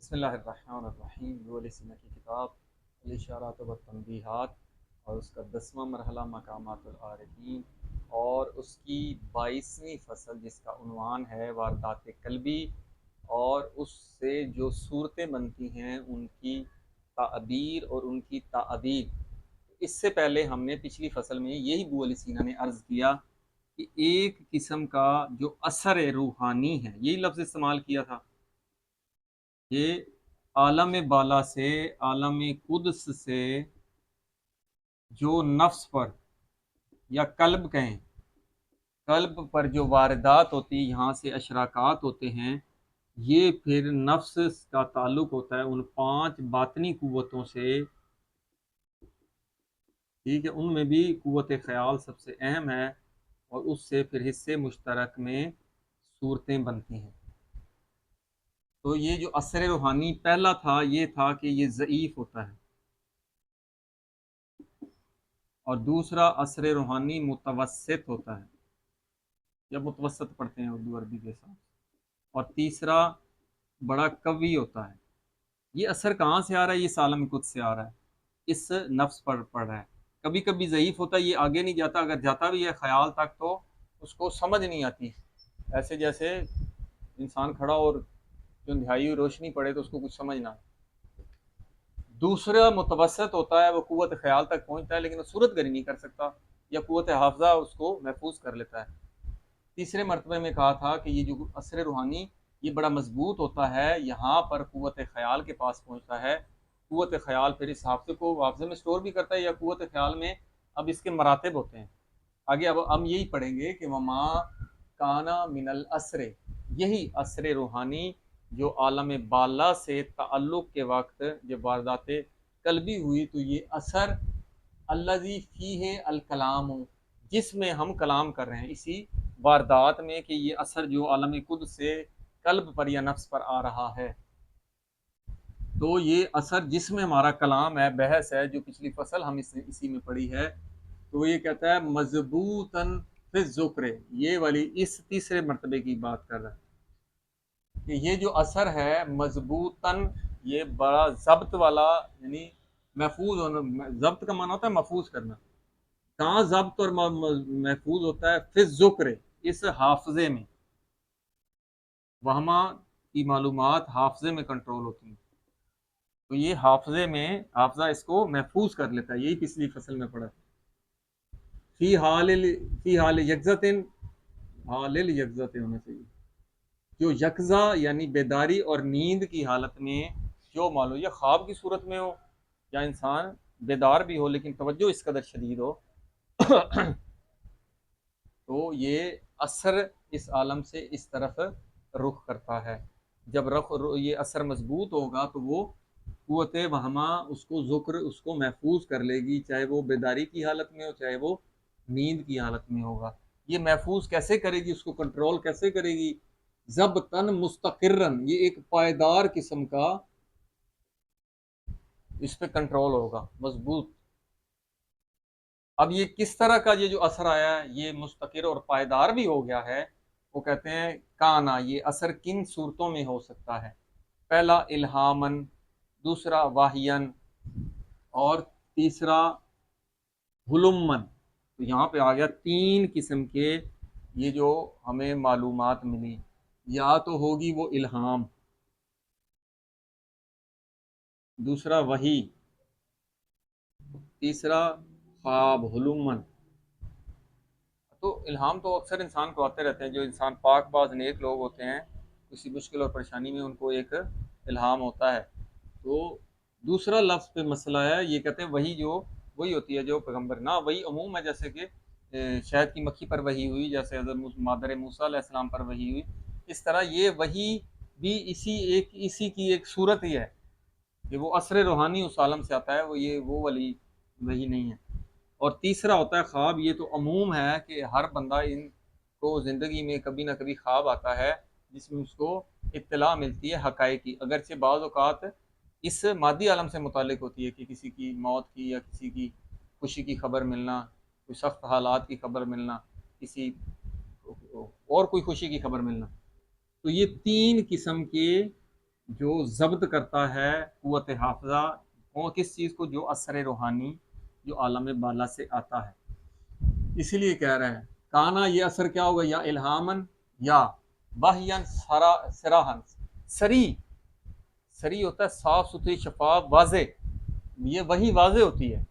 بسم اللہ الرحمن الرحیم دول سینہ کی کتاب الاشارات و تنبیہات اور اس کا 10واں مرحلہ مقامات العارفین اور اس کی 22ویں فصل جس کا عنوان ہے واردات قلبی اور اس سے جو صورتیں بنتی ہیں ان کی تعبیر اور ان کی تعبیر۔ اس سے پہلے ہم نے پچھلی فصل میں یہی ابو علی سینا نے عرض کیا کہ ایک قسم کا جو اثر روحانی ہے، یہی لفظ استعمال کیا تھا کہ عالم بالا سے، عالم قدس سے جو نفس پر یا قلب کہیں، قلب پر جو واردات ہوتی، یہاں سے اشراکات ہوتے ہیں، یہ پھر نفس کا تعلق ہوتا ہے ان 5 باطنی قوتوں سے۔ ٹھیک ہے، ان میں بھی قوت خیال سب سے اہم ہے اور اس سے پھر حصے مشترک میں صورتیں بنتی ہیں۔ تو یہ جو اثر روحانی پہلا تھا یہ تھا کہ یہ ضعیف ہوتا ہے، اور دوسرا اثر روحانی متوسط ہوتا ہے، یا متوسط پڑھتے ہیں اردو عربی کے ساتھ، اور تیسرا بڑا قوی ہوتا ہے۔ یہ اثر کہاں سے آ رہا ہے؟ یہ عالم قدس سے آ رہا ہے، اس نفس پر پڑ رہا ہے۔ کبھی کبھی ضعیف ہوتا ہے، یہ آگے نہیں جاتا، اگر جاتا بھی ہے خیال تک تو اس کو سمجھ نہیں آتی، ایسے جیسے انسان کھڑا اور جو انتہائی روشنی پڑے تو اس کو کچھ سمجھ نہ آئے۔ دوسرا متوسط ہوتا ہے، وہ قوت خیال تک پہنچتا ہے لیکن وہ صورت گری نہیں کر سکتا، یا قوت حافظہ اس کو محفوظ کر لیتا ہے۔ تیسرے مرتبے میں کہا تھا کہ یہ جو اثر روحانی یہ بڑا مضبوط ہوتا ہے، یہاں پر قوت خیال کے پاس پہنچتا ہے، قوت خیال پھر اس حافظے کو حافظے میں سٹور بھی کرتا ہے، یا قوت خیال میں اب اس کے مراتب ہوتے ہیں۔ آگے اب ہم یہی پڑھیں گے کہ وما کانا من الاسر، یہی اثر روحانی جو عالم بالا سے تعلق کے وقت جب واردات قلبی ہوئی تو یہ اثر الذی فیہ الکلام، جس میں ہم کلام کر رہے ہیں، اسی واردات میں، کہ یہ اثر جو عالم قدس سے قلب پر یا نفس پر آ رہا ہے، تو یہ اثر جس میں ہمارا کلام ہے، بحث ہے، جو پچھلی فصل ہم اسی میں پڑھی ہے، تو یہ کہتا ہے مضبوطاً فی الذکر، یہ والی اس تیسرے مرتبے کی بات کر رہا ہے کہ یہ جو اثر ہے مضبوطاً، یہ بڑا ضبط والا، یعنی محفوظ ہونا، ضبط کا معنی ہوتا ہے محفوظ کرنا، کہاں ضبط اور محفوظ ہوتا ہے؟ فی الذکر، اس حافظے میں، وہاں کی معلومات حافظے میں کنٹرول ہوتی ہیں، تو یہ حافظے میں، حافظہ اس کو محفوظ کر لیتا ہے، یہی پچھلی فصل میں پڑھا، فی حال یقظت، حال یقظت ہونا چاہیے، جو یقظہ یعنی بیداری اور نیند کی حالت میں، جو معلوم یا خواب کی صورت میں ہو یا انسان بیدار بھی ہو لیکن توجہ اس قدر شدید ہو تو یہ اثر اس عالم سے اس طرف رخ کرتا ہے۔ جب یہ اثر مضبوط ہوگا تو وہ قوت وہمہ اس کو ذکر اس کو محفوظ کر لے گی، چاہے وہ بیداری کی حالت میں ہو چاہے وہ نیند کی حالت میں ہوگا۔ یہ محفوظ کیسے کرے گی؟ اس کو کنٹرول کیسے کرے گی؟ ضبطاً مستقرن، یہ ایک پائیدار قسم کا اس پہ کنٹرول ہوگا، مضبوط۔ اب یہ کس طرح کا یہ جو اثر آیا ہے، یہ مستقر اور پائیدار بھی ہو گیا ہے، وہ کہتے ہیں کانا، یہ اثر کن صورتوں میں ہو سکتا ہے؟ پہلا الہامن، دوسرا واہین، اور تیسرا حلمن۔ تو یہاں پہ آ گیا 3 قسم کے یہ جو ہمیں معلومات ملی، یا تو ہوگی وہ الہام، دوسرا وحی، تیسرا خواب حلمن۔ تو الہام تو اکثر انسان کو آتے رہتے ہیں، جو انسان پاک باز نیک لوگ ہوتے ہیں کسی مشکل اور پریشانی میں ان کو ایک الہام ہوتا ہے۔ تو دوسرا لفظ پہ مسئلہ ہے، یہ کہتے ہیں وہی جو وہی ہوتی ہے جو پیغمبر، نہ وہی عموم ہے، جیسے کہ شہد کی مکھی پر وحی ہوئی، جیسے حضرت مادر موسیٰ علیہ السلام پر وحی ہوئی، اس طرح یہ وحی بھی اسی کی ایک صورت ہی ہے کہ وہ اثر روحانی اس عالم سے آتا ہے، وہ والی وحی نہیں ہے۔ اور تیسرا ہوتا ہے خواب، یہ تو عموم ہے کہ ہر بندہ ان کو زندگی میں کبھی نہ کبھی خواب آتا ہے جس میں اس کو اطلاع ملتی ہے حقائق کی، اگرچہ بعض اوقات اس مادی عالم سے متعلق ہوتی ہے کہ کسی کی موت کی یا کسی کی خوشی کی خبر ملنا، کوئی سخت حالات کی خبر ملنا، کسی اور کوئی خوشی کی خبر ملنا۔ تو یہ 3 قسم کے جو ضبط کرتا ہے قوت حافظہ اور کس چیز کو، جو اثر روحانی جو عالم بالا سے آتا ہے. اسی لیے کہہ رہے ہیں کانا یہ اثر کیا ہوگا، یا الہامن یا واہین سراہن. سری سری ہوتا ہے صاف ستھری شفاف واضح، یہ وہی واضح ہوتی ہے.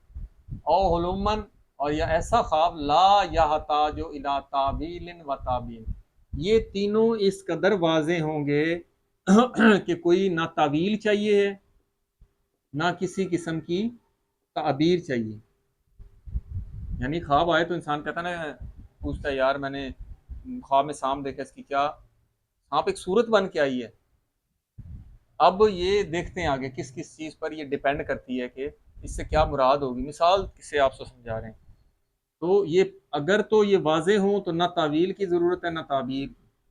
او حلومن اور یا ایسا خواب لا یحتاج الی تعبیل و تعبین، یہ تینوں اس قدر واضح ہوں گے کہ کوئی نہ تعویل چاہیے ہے نہ کسی قسم کی تعبیر چاہیے. یعنی خواب آئے تو انسان کہتا نا، پوچھتا ہے یار میں نے خواب میں سانپ دیکھا، اس کی کیا، سانپ ایک صورت بن کے آئی ہے. اب یہ دیکھتے ہیں آگے کس کس چیز پر یہ ڈیپینڈ کرتی ہے کہ اس سے کیا مراد ہوگی. مثال سے آپ سے سمجھا رہے ہیں. تو یہ اگر تو یہ واضح ہوں تو نہ تعویل کی ضرورت ہے نہ تعبیر.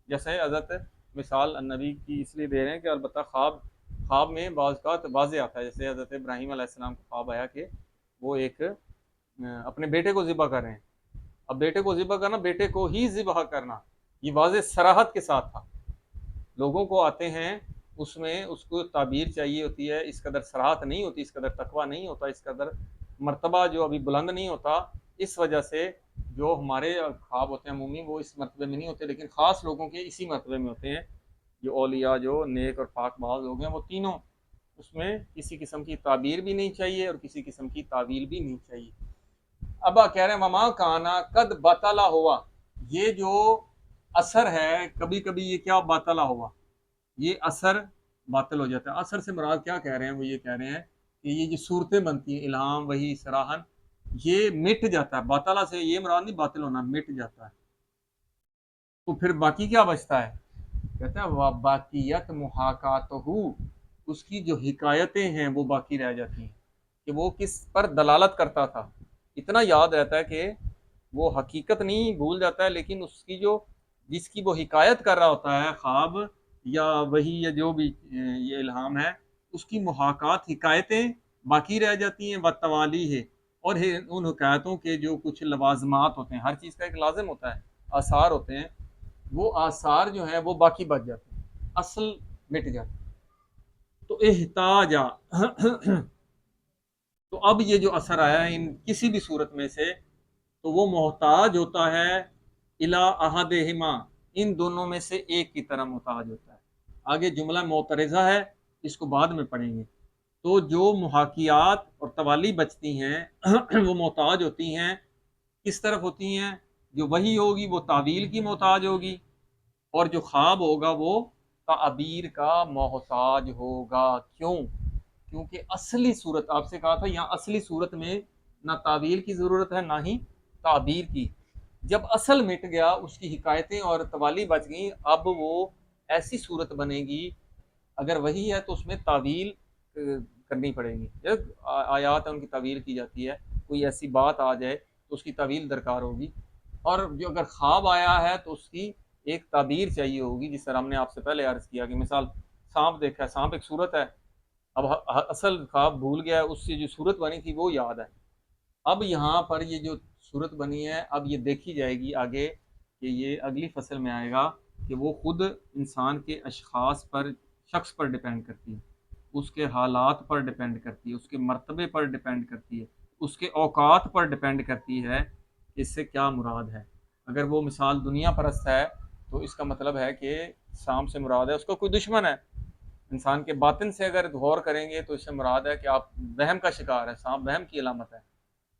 جیسے حضرت مثال النبی کی اس لیے دے رہے ہیں کہ البتہ خواب میں بعض کا واضح آتا ہے. جیسے حضرت ابراہیم علیہ السلام کو خواب آیا کہ وہ ایک اپنے بیٹے کو ذبح کر رہے ہیں. اب بیٹے کو ذبح کرنا، بیٹے کو ہی ذبح کرنا، یہ واضح صراحت کے ساتھ تھا. لوگوں کو آتے ہیں اس میں اس کو تعبیر چاہیے ہوتی ہے، اس قدر صراحت نہیں ہوتی، اس قدر تقویٰ نہیں ہوتا، اس قدر مرتبہ جو ابھی بلند نہیں ہوتا. اس وجہ سے جو ہمارے خواب ہوتے ہیں عمومی وہ اس مرتبے میں نہیں ہوتے، لیکن خاص لوگوں کے اسی مرتبے میں ہوتے ہیں. جو اولیاء جو نیک اور پاک باز لوگ ہیں وہ تینوں، اس میں کسی قسم کی تعبیر بھی نہیں چاہیے اور کسی قسم کی تعویل بھی نہیں چاہیے. اب کہہ رہے ہیں مما کانا قد باطلا ہوا، یہ جو اثر ہے کبھی کبھی یہ کیا باطلا ہوا، یہ اثر باطل ہو جاتا ہے. اثر سے مراد کیا کہہ رہے ہیں، وہ یہ کہہ رہے ہیں کہ یہ جو صورتیں بنتی ہیں الہام وہی سراہن، یہ مٹ جاتا ہے. باطلا سے یہ مراد نہیں باطل ہونا، مٹ جاتا ہے. تو پھر باقی کیا بچتا ہے، کہتے ہیں باقیت محاکاتہ، اس کی جو حکایتیں ہیں وہ باقی رہ جاتی ہیں کہ وہ کس پر دلالت کرتا تھا. اتنا یاد رہتا ہے کہ وہ حقیقت نہیں بھول جاتا ہے، لیکن اس کی جو جس کی وہ حکایت کر رہا ہوتا ہے خواب یا وہی یا جو بھی یہ الہام ہے، اس کی محاکات حکایتیں باقی رہ جاتی ہیں. بتوالی ہے، اور ان حکایتوں کے جو کچھ لوازمات ہوتے ہیں، ہر چیز کا ایک لازم ہوتا ہے، آثار ہوتے ہیں، وہ آثار جو ہیں وہ باقی بچ جاتے ہیں، اصل مٹ جاتے ہیں. تو احتاجا تو اب یہ جو اثر آیا ہے ان کسی بھی صورت میں سے، تو وہ محتاج ہوتا ہے الا احدہما، ان دونوں میں سے ایک کی طرح محتاج ہوتا ہے. آگے جملہ معترضہ ہے، اس کو بعد میں پڑھیں گے. تو جو محاکیات اور توالی بچتی ہیں وہ محتاج ہوتی ہیں، کس طرف ہوتی ہیں، جو وہی ہوگی وہ تعویل کی محتاج ہوگی، اور جو خواب ہوگا وہ تعبیر کا محتاج ہوگا. کیونکہ اصلی صورت آپ سے کہا تھا یہاں اصلی صورت میں نہ تعویل کی ضرورت ہے نہ ہی تعبیر کی. جب اصل مٹ گیا، اس کی حکایتیں اور توالی بچ گئیں، اب وہ ایسی صورت بنے گی، اگر وہی ہے تو اس میں تعویل کرنی پڑے گی. جب آیات ہیں ان کی تعویل کی جاتی ہے، کوئی ایسی بات آ جائے تو اس کی تعویل درکار ہوگی. اور جو اگر خواب آیا ہے تو اس کی ایک تعبیر چاہیے ہوگی، جس طرح ہم نے آپ سے پہلے عرض کیا کہ مثال سانپ دیکھا ہے، سانپ ایک صورت ہے، اب اصل خواب بھول گیا، اس سے جو صورت بنی تھی وہ یاد ہے. اب یہاں پر یہ جو صورت بنی ہے اب یہ دیکھی جائے گی آگے کہ یہ اگلی فصل میں آئے گا کہ وہ خود انسان کے اشخاص پر، شخص پر ڈیپینڈ کرتی ہے، اس کے حالات پر ڈیپینڈ کرتی ہے، اس کے مرتبے پر ڈیپینڈ کرتی ہے، اس کے اوقات پر ڈیپینڈ کرتی ہے کہ اس سے کیا مراد ہے. اگر وہ مثال دنیا پرست ہے تو اس کا مطلب ہے کہ سانپ سے مراد ہے اس کو کوئی دشمن ہے. انسان کے باطن سے اگر غور کریں گے تو اس سے مراد ہے کہ آپ وہم کا شکار ہے، سانپ وہم کی علامت ہے.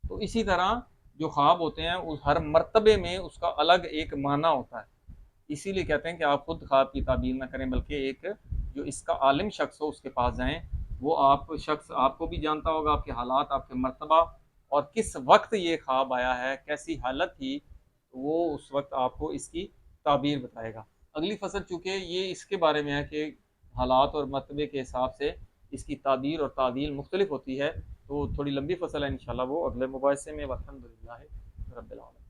تو اسی طرح جو خواب ہوتے ہیں اس ہر مرتبے میں اس کا الگ ایک معنی ہوتا ہے. اسی لیے کہتے ہیں کہ آپ خود خواب کی تعبیر نہ کریں، بلکہ ایک جو اس کا عالم شخص ہو اس کے پاس جائیں. وہ شخص آپ کو بھی جانتا ہوگا، آپ کے حالات، آپ کے مرتبہ، اور کس وقت یہ خواب آیا ہے، کیسی حالت تھی، وہ اس وقت آپ کو اس کی تعبیر بتائے گا. اگلی فصل چونکہ یہ اس کے بارے میں ہے کہ حالات اور مرتبے کے حساب سے اس کی تعبیر اور تعویل مختلف ہوتی ہے، تو تھوڑی لمبی فصل ہے، انشاءاللہ وہ اگلے مباحثے میں. والحمدللہ رب العالمین.